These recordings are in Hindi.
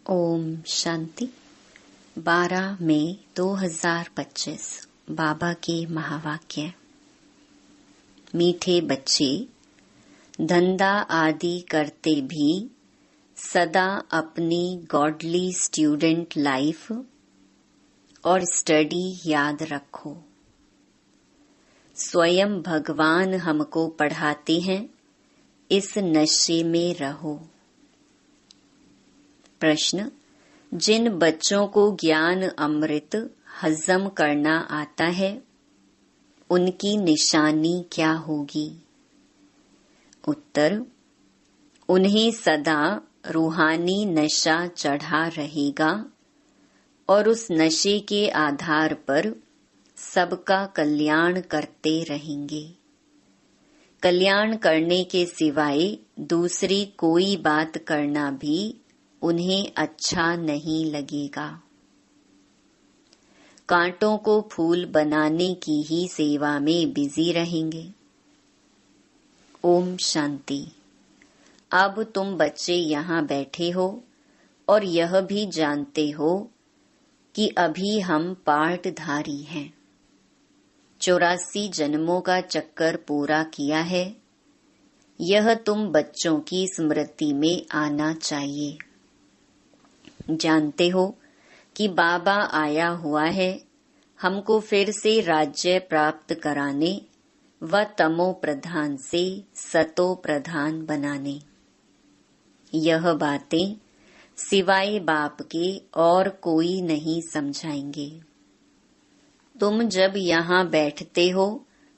ओम शांति। 12 मई 2025 बाबा के महावाक्य। मीठे बच्चे, धंधा आदि करते भी सदा अपनी गॉडली स्टूडेंट लाइफ और स्टडी याद रखो। स्वयं भगवान हमको पढ़ाते हैं, इस नशे में रहो। प्रश्न: जिन बच्चों को ज्ञान अमृत हजम करना आता है, उनकी निशानी क्या होगी? उत्तर: उन्हें सदा रूहानी नशा चढ़ा रहेगा और उस नशे के आधार पर सबका कल्याण करते रहेंगे। कल्याण करने के सिवाय दूसरी कोई बात करना भी उन्हें अच्छा नहीं लगेगा। कांटों को फूल बनाने की ही सेवा में बिजी रहेंगे। ओम शांति। अब तुम बच्चे यहाँ बैठे हो और यह भी जानते हो कि अभी हम पार्टधारी हैं। 84 जन्मों का चक्कर पूरा किया है। यह तुम बच्चों की स्मृति में आना चाहिए। जानते हो कि बाबा आया हुआ है हमको फिर से राज्य प्राप्त कराने व तमो प्रधान से सतो प्रधान बनाने। यह बातें सिवाय बाप के और कोई नहीं समझाएंगे। तुम जब यहाँ बैठते हो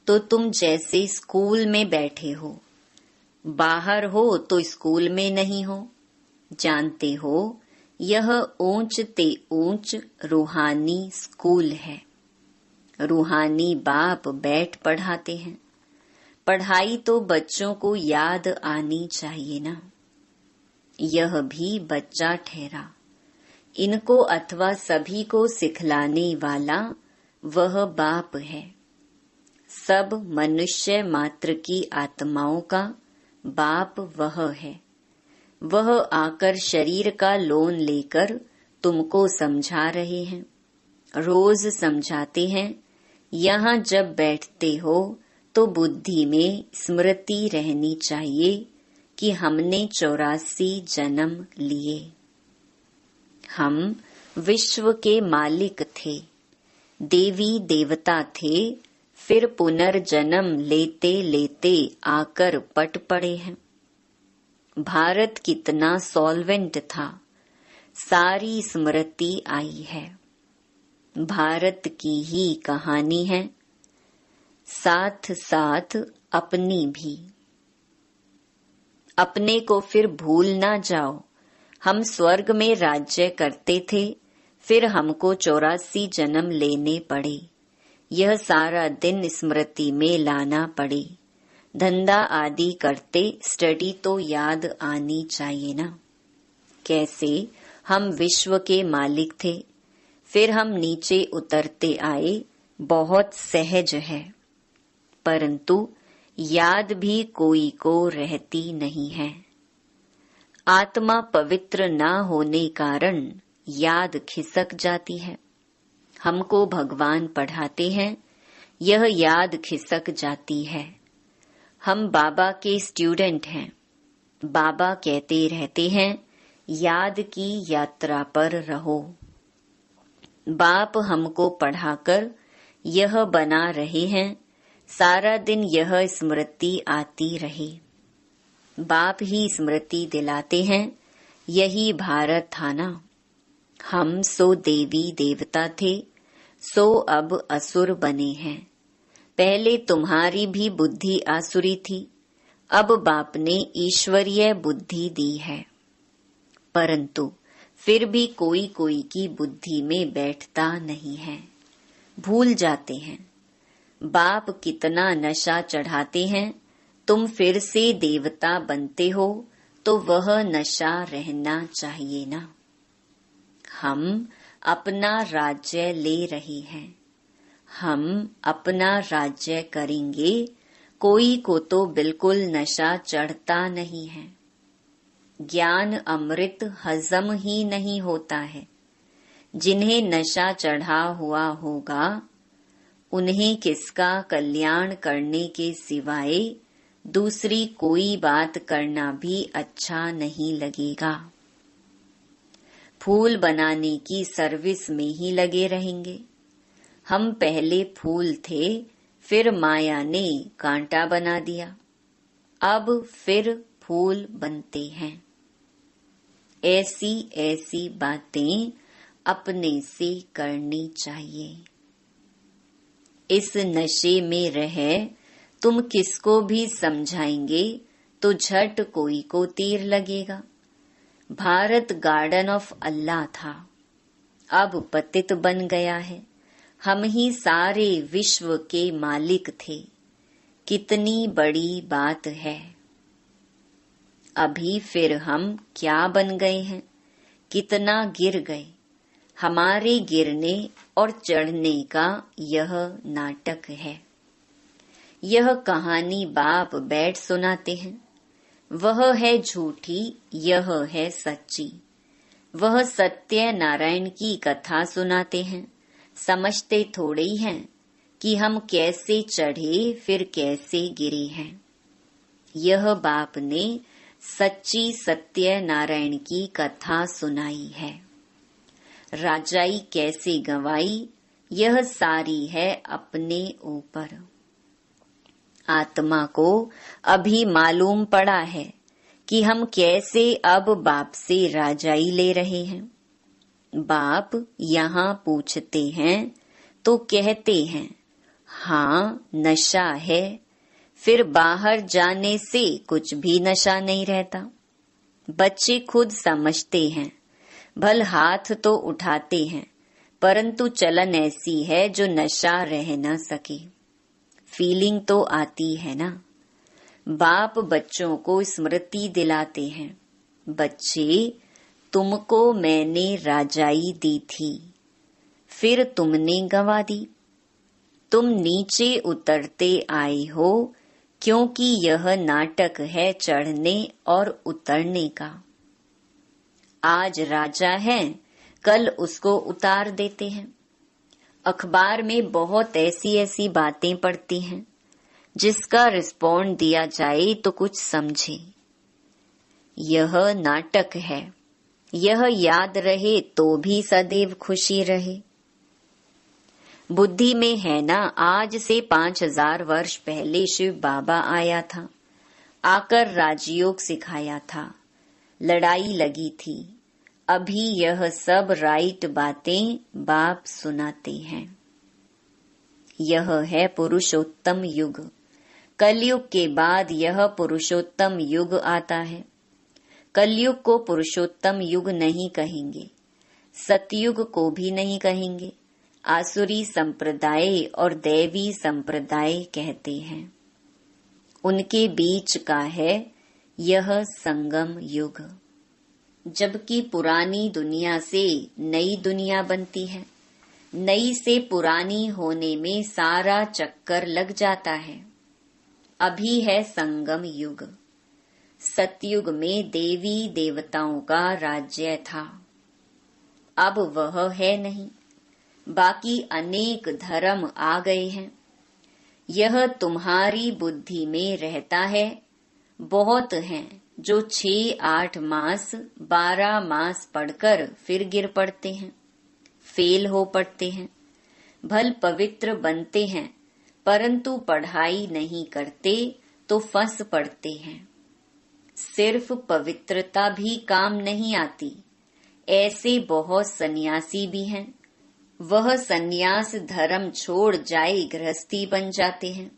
तो तुम जैसे स्कूल में बैठे हो, बाहर हो तो स्कूल में नहीं हो। जानते हो यह ऊंच ते ऊंच रूहानी स्कूल है। रूहानी बाप बैठ पढ़ाते हैं। पढ़ाई तो बच्चों को याद आनी चाहिए ना। यह भी बच्चा ठहरा। इनको अथवा सभी को सिखलाने वाला वह बाप है। सब मनुष्य मात्र की आत्माओं का बाप वह है। वह आकर शरीर का लोन लेकर तुमको समझा रहे हैं, रोज समझाते हैं। यहाँ जब बैठते हो तो बुद्धि में स्मृति रहनी चाहिए कि हमने 84 जन्म लिए। हम विश्व के मालिक थे, देवी देवता थे, फिर पुनर्जन्म लेते लेते आकर पट पड़े हैं। भारत कितना सॉल्वेंट था, सारी स्मृति आई है। भारत की ही कहानी है, साथ साथ अपनी भी। अपने को फिर भूल ना जाओ। हम स्वर्ग में राज्य करते थे, फिर हमको 84 जन्म लेने पड़े। यह सारा दिन स्मृति में लाना पड़े। धंधा आदि करते स्टडी तो याद आनी चाहिए ना। कैसे हम विश्व के मालिक थे, फिर हम नीचे उतरते आए, बहुत सहज है। परंतु याद भी कोई को रहती नहीं है। आत्मा पवित्र ना होने कारण याद खिसक जाती है। हमको भगवान पढ़ाते हैं, यह याद खिसक जाती है। हम बाबा के स्टूडेंट हैं। बाबा कहते रहते हैं, याद की यात्रा पर रहो। बाप हमको पढ़ाकर यह बना रहे हैं, सारा दिन यह स्मृति आती रहे। बाप ही स्मृति दिलाते हैं, यही भारत था ना। हम सो देवी देवता थे, सो अब असुर बने हैं। पहले तुम्हारी भी बुद्धि आसुरी थी, अब बाप ने ईश्वरीय बुद्धि दी है। परंतु फिर भी कोई कोई की बुद्धि में बैठता नहीं है, भूल जाते हैं। बाप कितना नशा चढ़ाते हैं, तुम फिर से देवता बनते हो तो वह नशा रहना चाहिए ना। हम अपना राज्य ले रहे हैं, हम अपना राज्य करेंगे। कोई को तो बिल्कुल नशा चढ़ता नहीं है। ज्ञान अमृत हजम ही नहीं होता है। जिन्हें नशा चढ़ा हुआ होगा उन्हें किसका कल्याण करने के सिवाय दूसरी कोई बात करना भी अच्छा नहीं लगेगा। फूल बनाने की सर्विस में ही लगे रहेंगे। हम पहले फूल थे, फिर माया ने कांटा बना दिया, अब फिर फूल बनते हैं। ऐसी ऐसी बातें अपने से करनी चाहिए। इस नशे में रह तुम किसको भी समझाएंगे तो झट कोई को तीर लगेगा। भारत गार्डन ऑफ अल्लाह था, अब पतित बन गया है। हम ही सारे विश्व के मालिक थे। कितनी बड़ी बात है। अभी फिर हम क्या बन गए हैं, कितना गिर गए। हमारे गिरने और चढ़ने का यह नाटक है। यह कहानी बाप बैठ सुनाते हैं। वह है झूठी, यह है सच्ची। वह सत्य नारायण की कथा सुनाते हैं। समझते थोड़े ही हैं कि हम कैसे चढ़े फिर कैसे गिरे हैं। यह बाप ने सच्ची सत्य नारायण की कथा सुनाई है। राजाई कैसे गंवाई, यह सारी है अपने ऊपर। आत्मा को अभी मालूम पड़ा है कि हम कैसे अब बाप से राजाई ले रहे हैं। बाप यहाँ पूछते हैं तो कहते हैं हाँ नशा है, फिर बाहर जाने से कुछ भी नशा नहीं रहता। बच्चे खुद समझते हैं, भल हाथ तो उठाते हैं, परंतु चलन ऐसी है जो नशा रह न सके। फीलिंग तो आती है ना। बाप बच्चों को स्मृति दिलाते हैं, बच्चे तुमको मैंने राजाई दी थी, फिर तुमने गंवा दी। तुम नीचे उतरते आए हो क्योंकि यह नाटक है चढ़ने और उतरने का। आज राजा है, कल उसको उतार देते हैं। अखबार में बहुत ऐसी ऐसी बातें पढ़ती हैं, जिसका रिस्पॉन्ड दिया जाए तो कुछ समझे। यह नाटक है, यह याद रहे तो भी सदैव खुशी रहे। बुद्धि में है ना, आज से 5000 वर्ष पहले शिव बाबा आया था, आकर राजयोग सिखाया था, लड़ाई लगी थी। अभी यह सब राइट बातें बाप सुनाते हैं। यह है पुरुषोत्तम युग। कलयुग के बाद यह पुरुषोत्तम युग आता है। कलयुग को पुरुषोत्तम युग नहीं कहेंगे, सतयुग को भी नहीं कहेंगे। आसुरी संप्रदाय और दैवी संप्रदाय कहते हैं। उनके बीच का है यह संगम युग। जबकि पुरानी दुनिया से नई दुनिया बनती है, नई से पुरानी होने में सारा चक्कर लग जाता है। अभी है संगम युग। सतयुग में देवी देवताओं का राज्य था, अब वह है नहीं। बाकी अनेक धर्म आ गए हैं। यह तुम्हारी बुद्धि में रहता है। बहुत हैं जो 6-8 मास 12 मास पढ़कर फिर गिर पड़ते हैं, फेल हो पड़ते हैं। भल पवित्र बनते हैं, परंतु पढ़ाई नहीं करते तो फंस पड़ते हैं। सिर्फ पवित्रता भी काम नहीं आती। ऐसे बहुत सन्यासी भी हैं। वह सन्यास धर्म छोड़ जाए गृहस्थी बन जाते हैं,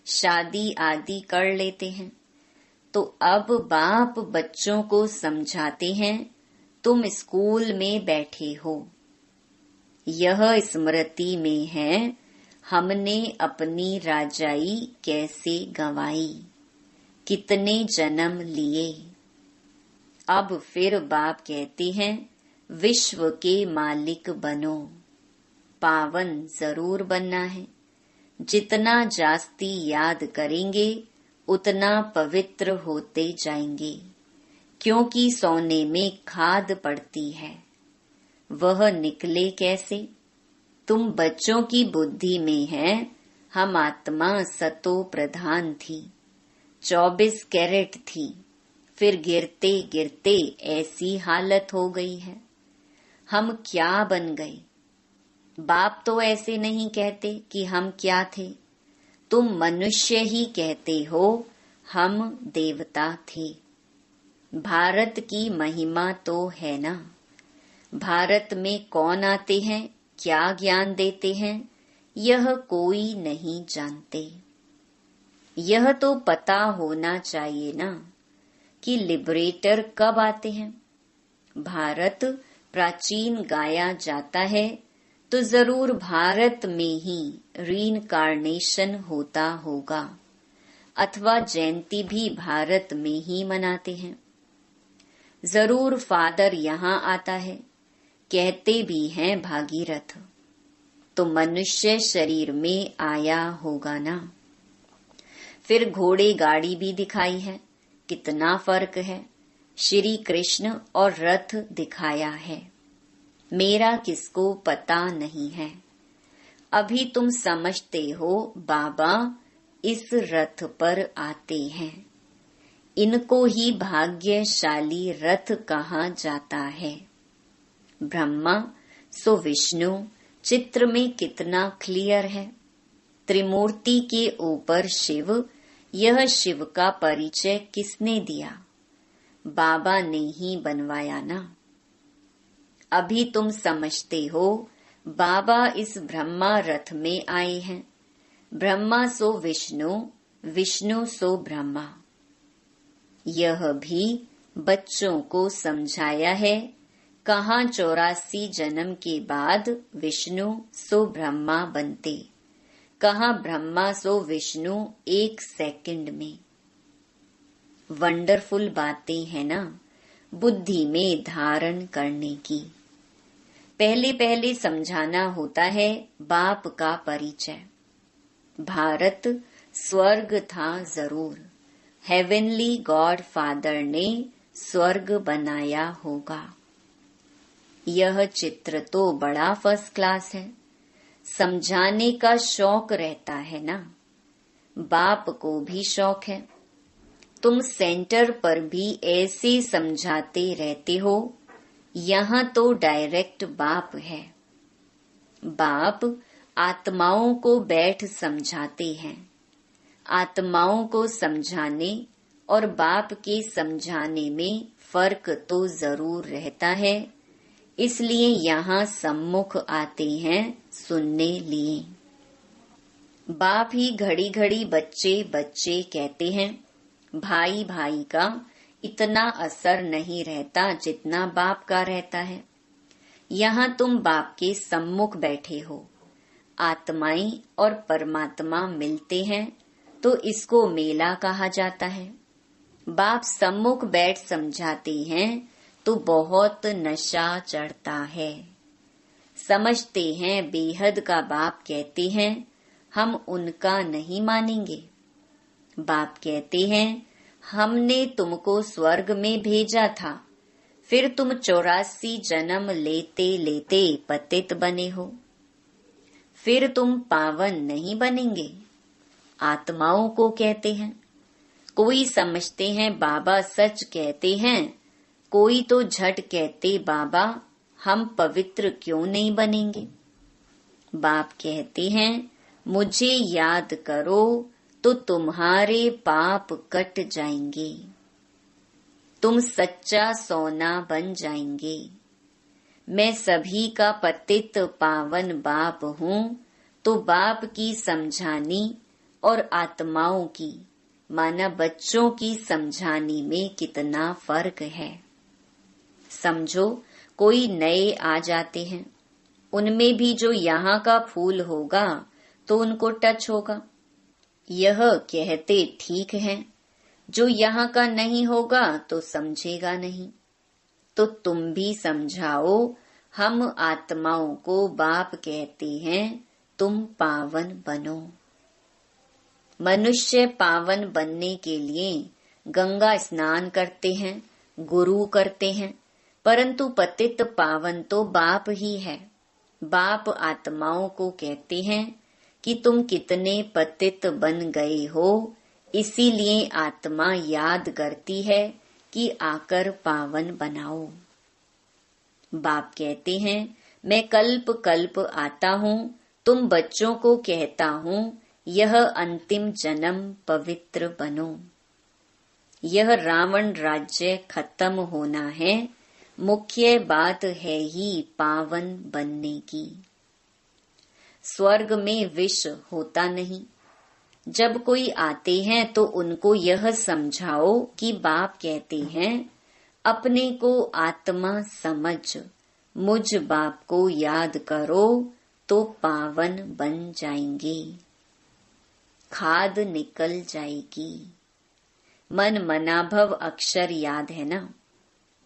शादी आदि कर लेते हैं। तो अब बाप बच्चों को समझाते हैं, तुम स्कूल में बैठे हो। यह स्मृति में है हमने अपनी राजाई कैसे गंवाई, कितने जन्म लिए। अब फिर बाप कहते हैं विश्व के मालिक बनो। पावन जरूर बनना है। जितना जास्ती याद करेंगे उतना पवित्र होते जाएंगे। क्योंकि सोने में खाद पड़ती है, वह निकले कैसे? तुम बच्चों की बुद्धि में है, हम आत्मा सतो प्रधान थी, 24 कैरेट थी, फिर गिरते गिरते ऐसी हालत हो गई है। हम क्या बन गए? बाप तो ऐसे नहीं कहते कि हम क्या थे, तुम मनुष्य ही कहते हो हम देवता थे। भारत की महिमा तो है ना। भारत में कौन आते हैं, क्या ज्ञान देते हैं, यह कोई नहीं जानते। यह तो पता होना चाहिए ना कि लिबरेटर कब आते हैं। भारत प्राचीन गाया जाता है तो जरूर भारत में ही रीइंकार्नेशन होता होगा, अथवा जयंती भी भारत में ही मनाते हैं। जरूर फादर यहाँ आता है, कहते भी हैं भागीरथ, तो मनुष्य शरीर में आया होगा ना। फिर घोड़े गाड़ी भी दिखाई है, कितना फर्क है। श्री कृष्ण और रथ दिखाया है, मेरा किसको पता नहीं है। अभी तुम समझते हो बाबा इस रथ पर आते हैं, इनको ही भाग्यशाली रथ कहा जाता है। ब्रह्मा सो विष्णु चित्र में कितना क्लियर है। त्रिमूर्ति के ऊपर शिव, यह शिव का परिचय किसने दिया? बाबा ने ही बनवाया ना। अभी तुम समझते हो बाबा इस ब्रह्मा रथ में आए हैं। ब्रह्मा सो विष्णु, विष्णु सो ब्रह्मा। यह भी बच्चों को समझाया है। कहाँ 84 जन्म के बाद विष्णु सो ब्रह्मा बनते, कहाँ ब्रह्मा सो विष्णु 1 सेकंड में। वंडरफुल बातें हैं ना बुद्धि में धारण करने की। पहले पहले समझाना होता है बाप का परिचय। भारत स्वर्ग था जरूर, हेवनली गॉड फादर ने स्वर्ग बनाया होगा। यह चित्र तो बड़ा फर्स्ट क्लास है, समझाने का शौक रहता है ना। बाप को भी शौक है। तुम सेंटर पर भी ऐसे समझाते रहते हो, यहाँ तो डायरेक्ट बाप है। बाप आत्माओं को बैठ समझाते हैं। आत्माओं को समझाने और बाप के समझाने में फर्क तो जरूर रहता है, इसलिए यहाँ सम्मुख आते हैं सुनने लिए। बाप ही घड़ी घड़ी बच्चे बच्चे कहते हैं। भाई भाई का इतना असर नहीं रहता जितना बाप का रहता है। यहाँ तुम बाप के सम्मुख बैठे हो, आत्माएं और परमात्मा मिलते हैं तो इसको मेला कहा जाता है। बाप सम्मुख बैठ समझाते हैं तो बहुत नशा चढ़ता है। समझते हैं बेहद का बाप कहते हैं, हम उनका नहीं मानेंगे। बाप कहते हैं हमने तुमको स्वर्ग में भेजा था, फिर तुम 84 जन्म लेते लेते पतित बने हो, फिर तुम पावन नहीं बनेंगे। आत्माओं को कहते हैं। कोई समझते हैं बाबा सच कहते हैं, कोई तो झट कहते बाबा हम पवित्र क्यों नहीं बनेंगे। बाप कहते हैं मुझे याद करो तो तुम्हारे पाप कट जाएंगे, तुम सच्चा सोना बन जाएंगे। मैं सभी का पतित पावन बाप हूँ, तो बाप की समझानी और आत्माओं की माना बच्चों की समझानी में कितना फर्क है। समझो कोई नए आ जाते हैं, उनमें भी जो यहाँ का फूल होगा तो उनको टच होगा। यह कहते ठीक है, जो यहाँ का नहीं होगा तो समझेगा नहीं। तो तुम भी समझाओ, हम आत्माओं को बाप कहते हैं तुम पावन बनो। मनुष्य पावन बनने के लिए गंगा स्नान करते हैं, गुरु करते हैं, परंतु पतित पावन तो बाप ही है। बाप आत्माओं को कहते हैं कि तुम कितने पतित बन गए हो, इसीलिए आत्मा याद करती है कि आकर पावन बनाओ। बाप कहते हैं मैं कल्प कल्प आता हूँ, तुम बच्चों को कहता हूँ यह अंतिम जन्म पवित्र बनो। यह रावण राज्य खत्म होना है, मुख्य बात है ही पावन बनने की। स्वर्ग में विष होता नहीं। जब कोई आते हैं तो उनको यह समझाओ कि बाप कहते हैं अपने को आत्मा समझ, मुझ बाप को याद करो तो पावन बन जाएंगे, खाद निकल जाएगी। मन मनाभव अक्षर याद है ना।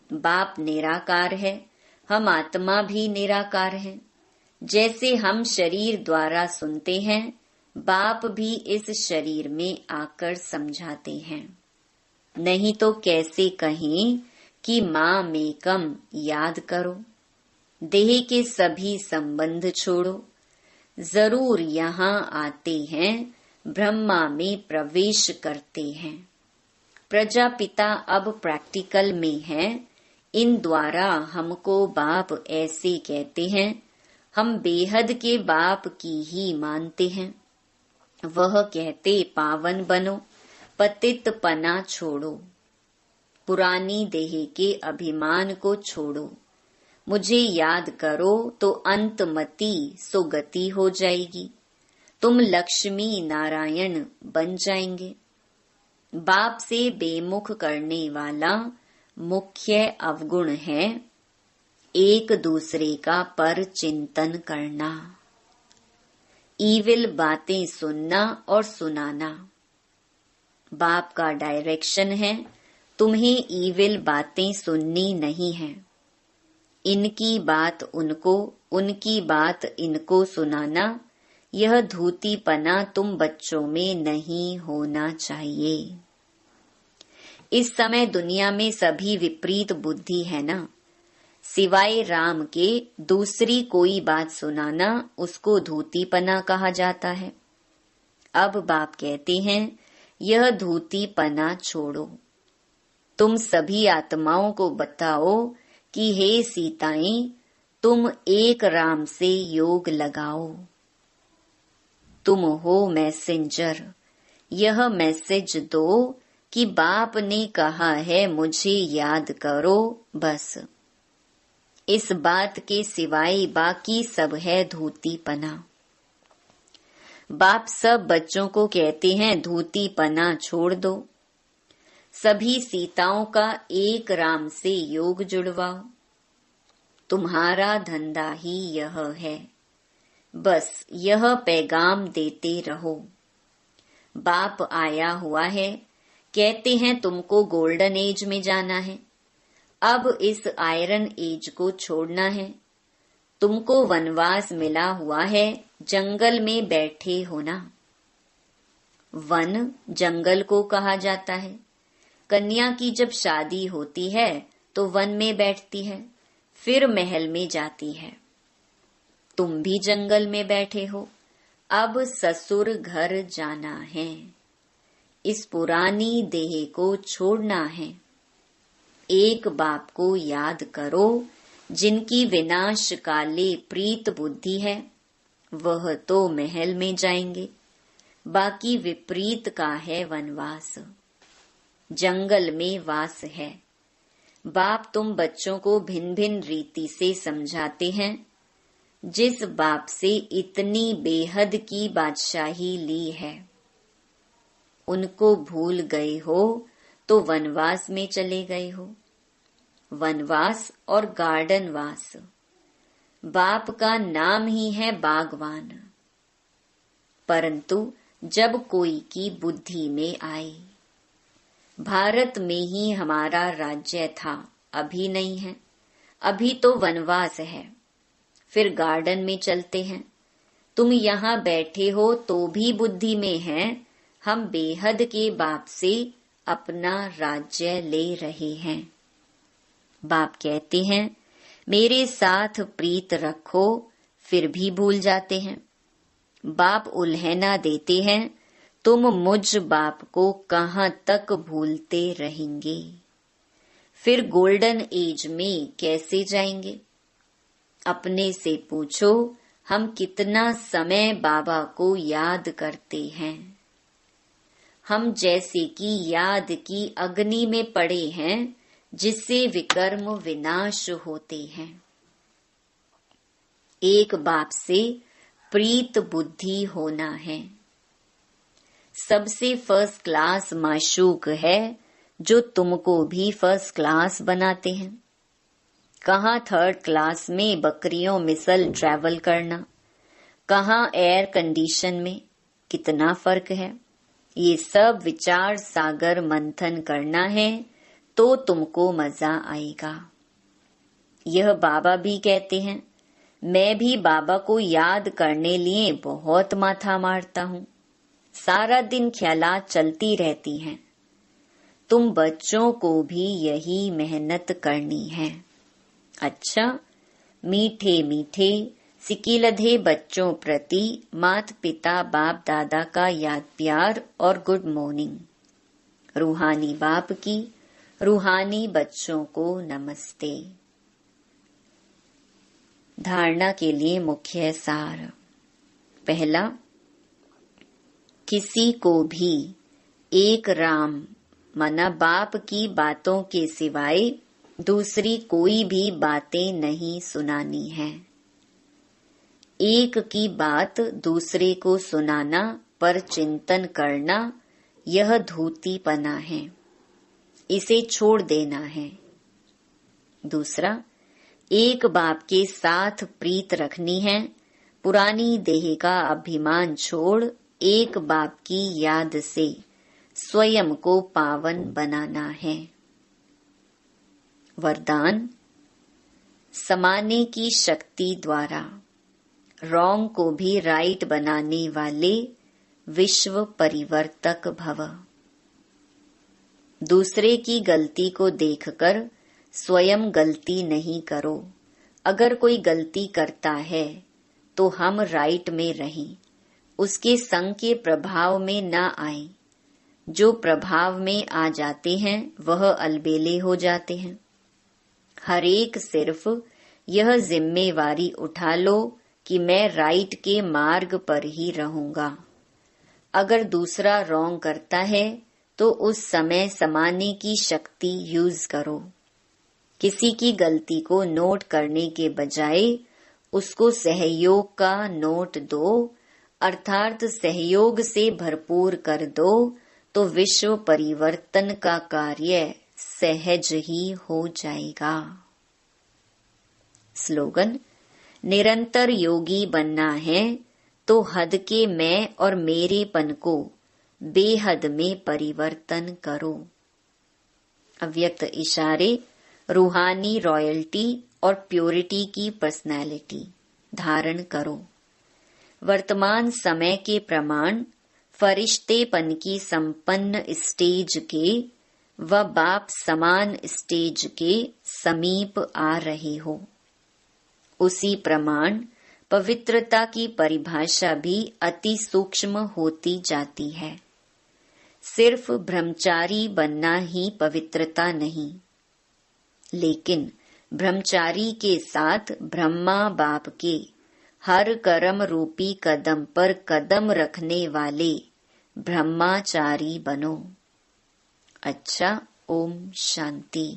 बाप निराकार है, हम आत्मा भी निराकार है। जैसे हम शरीर द्वारा सुनते हैं, बाप भी इस शरीर में आकर समझाते हैं। नहीं तो कैसे कहें कि माँ मेकम याद करो, देह के सभी संबंध छोड़ो। जरूर यहाँ आते हैं, ब्रह्मा में प्रवेश करते हैं। प्रजापिता अब प्रैक्टिकल में है, इन द्वारा हमको बाप ऐसे कहते हैं। हम बेहद के बाप की ही मानते हैं। वह कहते पावन बनो, पतित पना छोड़ो, पुरानी देह के अभिमान को छोड़ो, मुझे याद करो तो अंतमति सुगति हो जाएगी, तुम लक्ष्मी नारायण बन जाएंगे। बाप से बेमुख करने वाला मुख्य अवगुण है एक दूसरे का पर चिंतन करना, ईविल बातें सुनना और सुनाना। बाप का डायरेक्शन है तुम्हें ईविल बातें सुननी नहीं है। इनकी बात उनको, उनकी बात इनको सुनाना, यह धूतीपना तुम बच्चों में नहीं होना चाहिए। इस समय दुनिया में सभी विपरीत बुद्धि है ना। सिवाय राम के दूसरी कोई बात सुनाना उसको धूतीपना कहा जाता है। अब बाप कहते हैं यह धूतीपना छोड़ो। तुम सभी आत्माओं को बताओ कि हे सीताएं, तुम एक राम से योग लगाओ। तुम हो मैसेंजर, यह मैसेज दो कि बाप ने कहा है मुझे याद करो, बस। इस बात के सिवाय बाकी सब है धूतीपना। बाप सब बच्चों को कहते हैं धूतीपना छोड़ दो। सभी सीताओं का एक राम से योग जुड़वाओ। तुम्हारा धंधा ही यह है, बस यह पैगाम देते रहो। बाप आया हुआ है, कहते हैं तुमको गोल्डन एज में जाना है, अब इस आयरन एज को छोड़ना है। तुमको वनवास मिला हुआ है, जंगल में बैठे हो ना। वन जंगल को कहा जाता है। कन्या की जब शादी होती है तो वन में बैठती है, फिर महल में जाती है। तुम भी जंगल में बैठे हो, अब ससुर घर जाना है। इस पुरानी देह को छोड़ना है। एक बाप को याद करो, जिनकी विनाश काले प्रीत बुद्धि है, वह तो महल में जाएंगे, बाकी विपरीत का है वनवास, जंगल में वास है। बाप तुम बच्चों को भिन्न भिन्न रीति से समझाते हैं। जिस बाप से इतनी बेहद की बादशाही ली है, उनको भूल गए हो तो वनवास में चले गए हो। वनवास और गार्डन वास, बाप का नाम ही है बागवान। परंतु जब कोई की बुद्धि में आए, भारत में ही हमारा राज्य था, अभी नहीं है, अभी तो वनवास है, फिर गार्डन में चलते हैं। तुम यहाँ बैठे हो तो भी बुद्धि में है हम बेहद के बाप से अपना राज्य ले रहे हैं। बाप कहते हैं मेरे साथ प्रीत रखो, फिर भी भूल जाते हैं। बाप उल्हेना देते हैं, तुम मुझ बाप को कहाँ तक भूलते रहेंगे, फिर गोल्डन एज में कैसे जाएंगे। अपने से पूछो, हम कितना समय बाबा को याद करते हैं। हम जैसे कि याद की अग्नि में पड़े हैं, जिससे विकर्म विनाश होते हैं। एक बाप से प्रीत बुद्धि होना है। सबसे फर्स्ट क्लास माशूक है, जो तुमको भी फर्स्ट क्लास बनाते हैं। कहाँ थर्ड क्लास में बकरियों मिसल ट्रैवल करना, कहाँ एयर कंडीशन में, कितना फर्क है। ये सब विचार सागर मंथन करना है तो तुमको मजा आएगा। यह बाबा भी कहते हैं, मैं भी बाबा को याद करने लिए बहुत माथा मारता हूँ, सारा दिन ख्यालात चलती रहती हैं। तुम बच्चों को भी यही मेहनत करनी है। अच्छा, मीठे मीठे सिकीलधे बच्चों प्रति माता पिता बाप दादा का याद प्यार और गुड मॉर्निंग। रूहानी बाप की रूहानी बच्चों को नमस्ते। धारणा के लिए मुख्य सार। पहला, किसी को भी एक राम मना बाप की बातों के सिवाय दूसरी कोई भी बातें नहीं सुनानी है। एक की बात दूसरे को सुनाना पर चिंतन करना, यह धूतीपना है, इसे छोड़ देना है। दूसरा, एक बाप के साथ प्रीत रखनी है, पुरानी देह का अभिमान छोड़ एक बाप की याद से स्वयं को पावन बनाना है। वरदान, समाने की शक्ति द्वारा रॉन्ग को भी राइट बनाने वाले विश्व परिवर्तक भव। दूसरे की गलती को देखकर स्वयं गलती नहीं करो। अगर कोई गलती करता है तो हम राइट में रहें, उसके संग के प्रभाव में न आए। जो प्रभाव में आ जाते हैं वह अलबेले हो जाते हैं। हर एक सिर्फ यह जिम्मेवारी उठा लो कि मैं राइट के मार्ग पर ही रहूंगा। अगर दूसरा रॉन्ग करता है तो उस समय समाने की शक्ति यूज करो। किसी की गलती को नोट करने के बजाय उसको सहयोग का नोट दो, अर्थात सहयोग से भरपूर कर दो, तो विश्व परिवर्तन का कार्य सहज ही हो जाएगा। स्लोगन, निरंतर योगी बनना है तो हद के मैं और मेरेपन को बेहद में परिवर्तन करो। अव्यक्त इशारे, रूहानी रॉयल्टी और प्योरिटी की पर्सनैलिटी धारण करो। वर्तमान समय के प्रमाण फरिश्तेपन की संपन्न स्टेज के व बाप समान स्टेज के समीप आ रहे हो। उसी प्रमाण पवित्रता की परिभाषा भी अति सूक्ष्म होती जाती है। सिर्फ ब्रह्मचारी बनना ही पवित्रता नहीं, लेकिन ब्रह्मचारी के साथ ब्रह्मा बाप के हर कर्म रूपी कदम पर कदम रखने वाले ब्रह्माचारी बनो। अच्छा, ओम शांति।